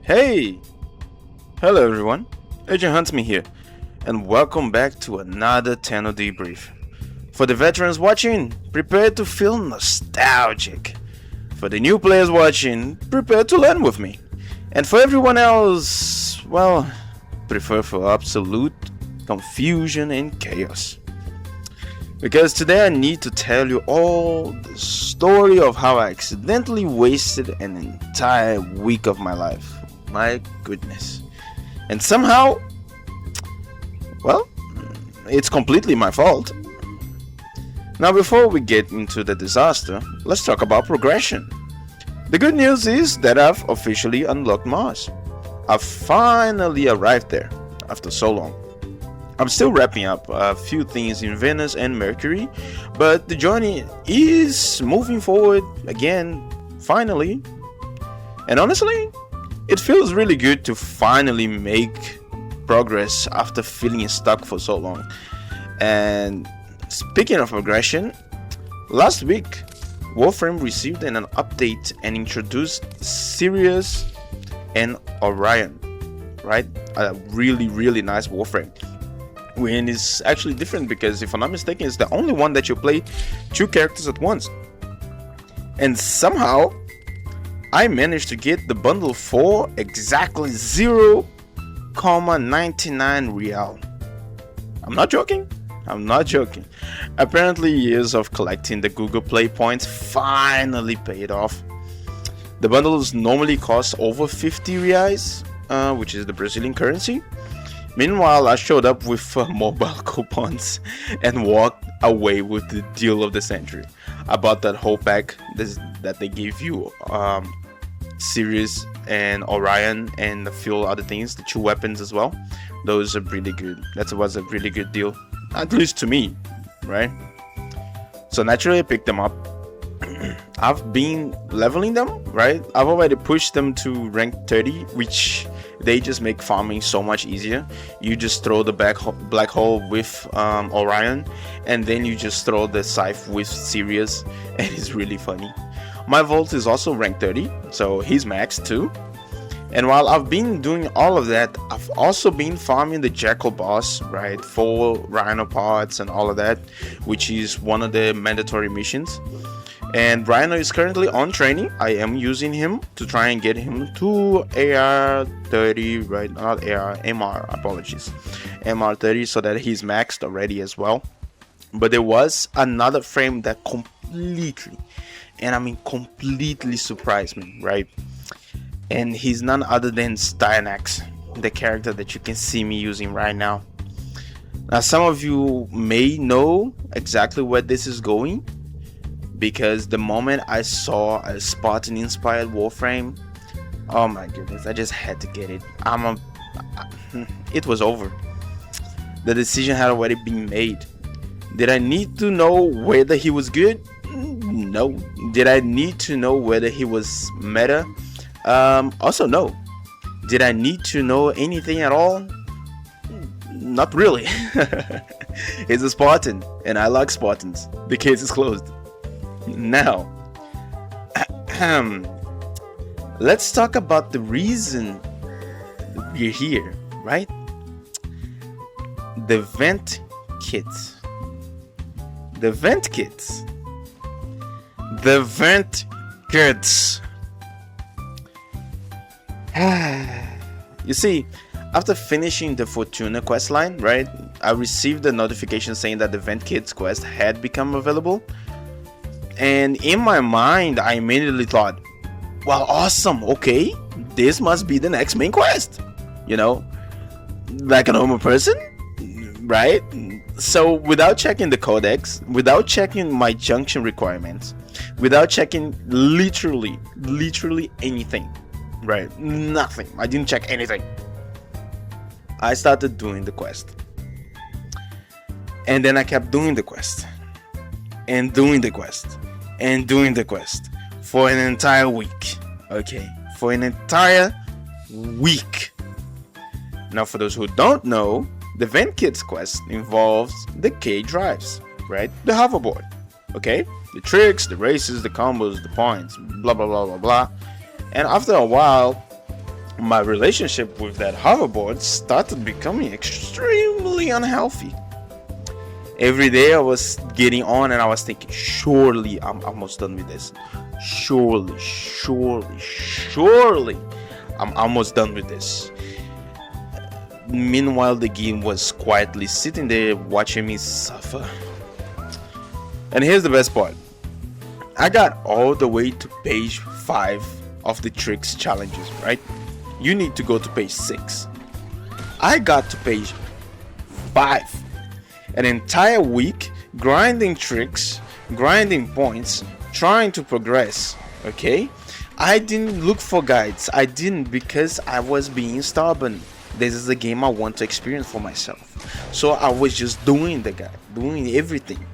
Hey! Hello everyone, Agent Huntsman here, and welcome back to another Tenno Debrief. For the veterans watching, prepare to feel nostalgic. For the new players watching, prepare to learn with me. And for everyone else, well, prepare for absolute confusion and chaos. Because today I need to tell you all the story of how I accidentally wasted an entire week of my life. My goodness. And somehow, well, it's completely my fault. Now before we get into the disaster, let's talk about progression. The good news is that I've officially unlocked Mars. I've finally arrived there after so long. I'm still wrapping up a few things in Venus and Mercury, but the journey is moving forward again, finally. And honestly, it feels really good to finally make progress after feeling stuck for so long. And speaking of progression, last week Warframe received an update and introduced Sirius and Orion, right? A really nice Warframe. And it's actually different because, if I'm not mistaken, it's the only one that you play two characters at once. And somehow I managed to get the bundle for exactly 0.99 real. I'm not joking. Apparently years of collecting the Google Play points finally paid off. The bundles normally cost over 50 reais, which is the Brazilian currency. Meanwhile, I showed up with mobile coupons and walked away with the deal of the century. I bought that whole pack that they gave you. Sirius and Orion and a few other things, the two weapons as well. Those are really good. That was a really good deal, at least to me, right? So naturally I picked them up. I've been leveling them, right? I've already pushed them to rank 30, which they just make farming so much easier. You just throw the black hole with Orion, and then you just throw the scythe with Sirius, and it's really funny. My Volt is also rank 30, so he's maxed too. And while I've been doing all of that, I've also been farming the Jackal boss, right, for Rhino parts and all of that, which is one of the mandatory missions. And Rhino is currently on training. I am using him to try and get him to AR 30, right, not AR, MR, apologies, MR 30, so that he's maxed already as well. But there was another frame that completely, and I mean completely, surprised me, right? And he's none other than Styanax, the character that you can see me using right now. Now some of you may know exactly where this is going, because the moment I saw a Spartan inspired Warframe, oh my goodness, I just had to get it. It was over. The decision had already been made. Did I need to know whether he was good? No. Did I need to know whether he was meta? Also no. Did I need to know anything at all? Not really. He's a Spartan, and I like Spartans. The case is closed. Now, let's talk about the reason we're here, right? The vent kits. The vent kits. The vent kits. You see, after finishing the Fortuna quest line, right, I received a notification saying that the vent kits quest had become available. And in my mind, I immediately thought, well, awesome, okay, this must be the next main quest, you know, like a normal person, right? So without checking the codex, without checking my junction requirements, without checking literally anything, right, nothing, I didn't check anything, I started doing the quest. And then I kept doing the quest and doing the quest and doing the quest for an entire week. Okay, for an entire week. Now for those who don't know, the Vent Kits quest involves the K drives, right? The hoverboard. Okay, the tricks, the races, the combos, the points, blah blah blah blah blah. And after a while, my relationship with that hoverboard started becoming extremely unhealthy. Every day I was getting on and I was thinking, surely I'm almost done with this. Surely I'm almost done with this. Meanwhile, the game was quietly sitting there watching me suffer. And here's the best part. I got all the way to page 5 of the tricks challenges, right? You need to go to page 6. I got to page 5. An entire week grinding tricks, grinding points, trying to progress, okay? I didn't look for guides. I didn't, because I was being stubborn. This is a game I want to experience for myself. So I was just doing the guide, doing everything,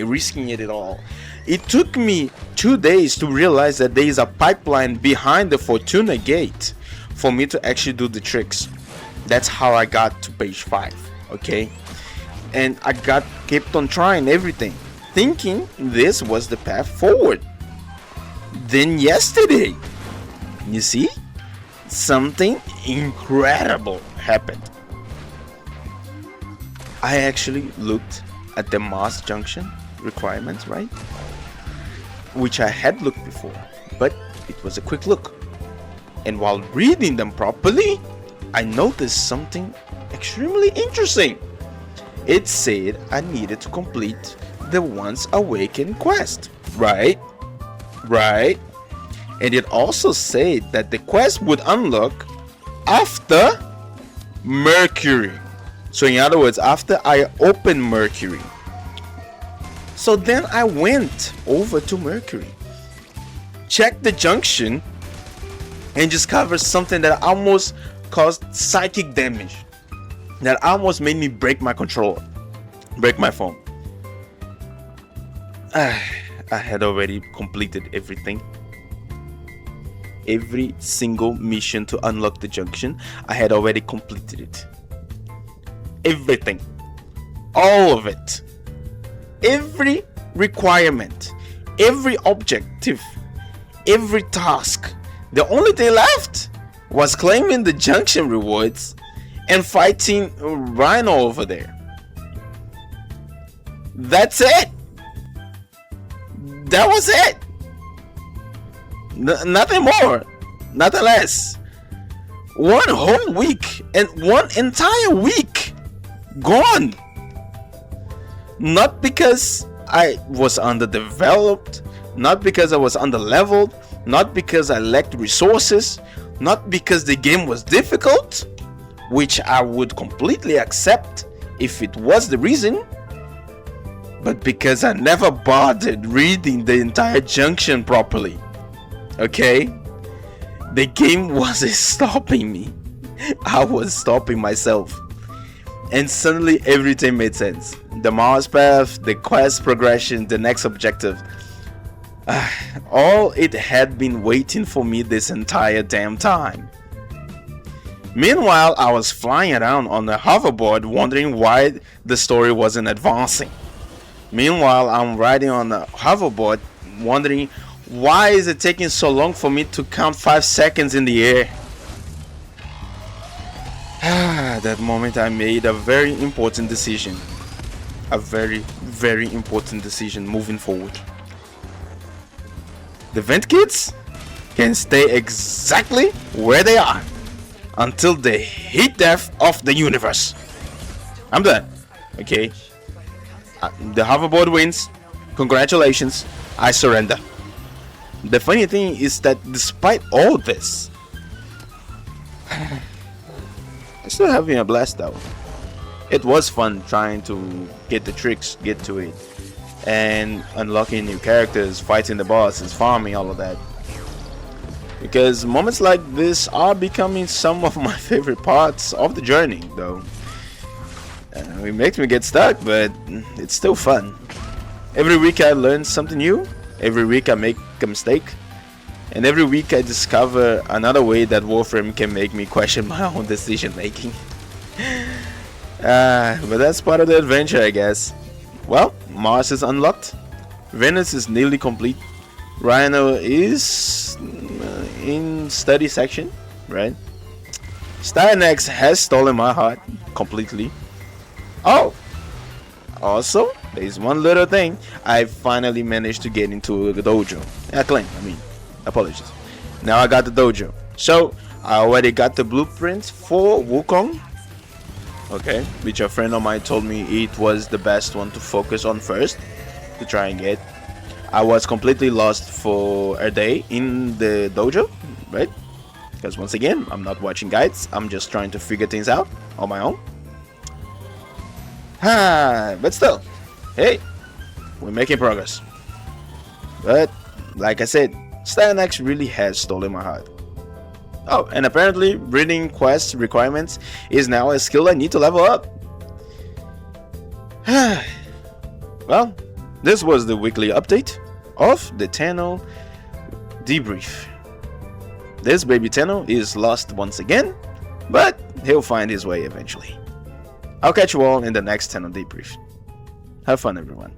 risking it all. It took me 2 days to realize that there is a pipeline behind the Fortuna gate for me to actually do the tricks. That's how I got to page 5, okay? And I kept on trying everything, thinking this was the path forward. Then yesterday, you see, something incredible happened. I actually looked at the mass junction requirements, right? Which I had looked before, but it was a quick look. And while reading them properly, I noticed something extremely interesting. It said I needed to complete the Once Awakened quest, right? And it also said that the quest would unlock after Mercury. So in other words, after I opened Mercury. So then I went over to Mercury, checked the junction, and discovered something that almost caused psychic damage. That almost made me break my controller, break my phone. I had already completed everything. Every single mission to unlock the junction, I had already completed it. Everything. All of it. Every requirement. Every objective. Every task. The only thing left was claiming the junction rewards and fighting Rhino over there. That's it. That was it. Nothing more, nothing less. One whole week, and one entire week gone. Not because I was underdeveloped, not because I was underleveled, not because I lacked resources, not because the game was difficult, which I would completely accept if it was the reason, but because I never bothered reading the entire junction properly. Okay? The game wasn't stopping me. I was stopping myself. And suddenly everything made sense. The Mars path, the quest progression, the next objective. All it had been waiting for me this entire damn time. Meanwhile, I was flying around on the hoverboard wondering why the story wasn't advancing. Meanwhile, I'm riding on the hoverboard wondering why is it taking so long for me to count 5 seconds in the air. At that moment I made a very important decision. A very, very important decision moving forward. The vent kits can stay exactly where they are until the heat death of the universe. I'm done. Okay. The hoverboard wins. Congratulations. I surrender. The funny thing is that despite all this, I'm still having a blast though. It was fun trying to get the tricks, get to it, and unlocking new characters, fighting the bosses, farming, all of that. Because moments like this are becoming some of my favorite parts of the journey though. It makes me get stuck, but it's still fun. Every week I learn something new. Every week I make a mistake. And every week I discover another way that Warframe can make me question my own decision making. But that's part of the adventure, I guess. Well, Mars is unlocked. Venus is nearly complete. Rhino is in study section, right? Styanax has stolen my heart completely. Oh, also, there's one little thing. I finally managed to get into the dojo. Apologies. Now I got the dojo. So, I already got the blueprint for Wukong. Okay, which a friend of mine told me it was the best one to focus on first. To try and get. I was completely lost for a day in the dojo, right? Because once again, I'm not watching guides. I'm just trying to figure things out on my own. But still, hey, we're making progress. But, like I said, Styanax really has stolen my heart. Oh, and apparently reading quest requirements is now a skill I need to level up. Well, this was the weekly update of the Tenno Debrief. This baby Tenno is lost once again, but he'll find his way eventually. I'll catch you all in the next Tenno Debrief. Have fun, everyone.